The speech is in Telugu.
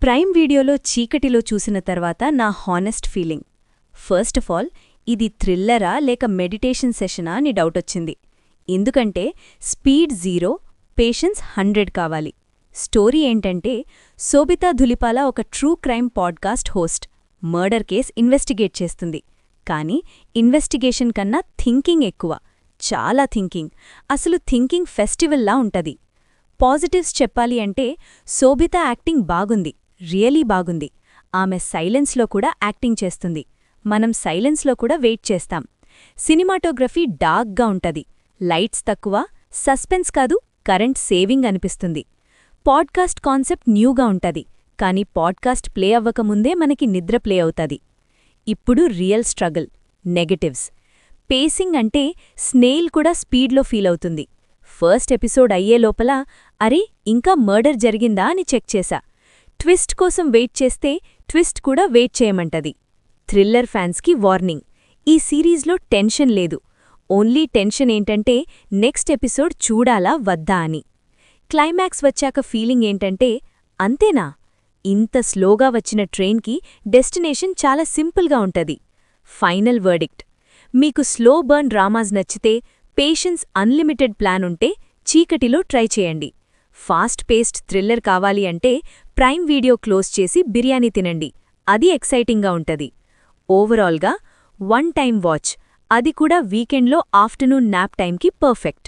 ప్రైమ్ వీడియోలో చీకటిలో చూసిన తర్వాత నా honest feeling. First of all, ఇది థ్రిల్లరా లేక మెడిటేషన్ సెషనా అని డౌటొచ్చింది. ఎందుకంటే స్పీడ్ 0, పేషెన్స్ 100 కావాలి. స్టోరీ ఏంటంటే, శోభితా ధులిపాల ఒక true crime podcast host. Murder case investigate చేస్తుంది. కానీ ఇన్వెస్టిగేషన్ కన్నా థింకింగ్ ఎక్కువ, చాలా థింకింగ్. అసలు థింకింగ్ ఫెస్టివల్లా ఉంటది. పాజిటివ్స్ చెప్పాలి అంటే, శోభితా యాక్టింగ్ బాగుంది, రియలీ బాగుంది. ఆమె సైలెన్స్లో కూడా యాక్టింగ్ చేస్తుంది. మనం సైలెన్స్లో కూడా వెయిట్ చేస్తాం. సినిమాటోగ్రఫీ డార్క్గా ఉంటది. లైట్స్ తక్కువ, సస్పెన్స్ కాదు, కరెంట్ సేవింగ్ అనిపిస్తుంది. పాడ్కాస్ట్ కాన్సెప్ట్ న్యూగా ఉంటది, కానీ పాడ్కాస్ట్ ప్లే అవ్వకముందే మనకి నిద్ర ప్లే అవుతది. ఇప్పుడు రియల్ స్ట్రగుల్, నెగటివ్స్. పేసింగ్ అంటే స్నేయిల్ కూడా స్పీడ్లో ఫీల్ అవుతుంది. ఫస్ట్ ఎపిసోడ్ అయ్యే లోపల అరే ఇంకా మర్డర్ జరిగిందా అని చెక్ చేశా. ట్విస్ట్ కోసం వెయిట్ చేస్తే ట్విస్ట్ కూడా వెయిట్ చేయమంటది. థ్రిల్లర్ ఫ్యాన్స్కి వార్నింగ్, ఈ సిరీస్లో టెన్షన్ లేదు. ఓన్లీ టెన్షన్ ఏంటంటే నెక్స్ట్ ఎపిసోడ్ చూడాలా వద్దా అని. క్లైమాక్స్ వచ్చాక ఫీలింగ్ ఏంటంటే, అంతేనా? ఇంత స్లోగా వచ్చిన ట్రైన్కి డెస్టినేషన్ చాలా సింపుల్గా ఉంటది. ఫైనల్ వర్డిక్ట్, మీకు స్లో బర్న్ డ్రామాస్ నచ్చితే, పేషెన్స్ అన్లిమిటెడ్ ప్లాన్ ఉంటే చీకటిలో ట్రై చేయండి. ఫాస్ట్ పేస్డ్ థ్రిల్లర్ కావాలి అంటే ప్రైమ్ వీడియో క్లోజ్ చేసి బిర్యానీ తినండి, అది ఎక్సైటింగ్గా ఉంటది. ఓవరాల్గా 1 టైమ్ వాచ్, అది కూడా వీకెండ్లో ఆఫ్టర్నూన్ నాప్ టైంకి పర్ఫెక్ట్.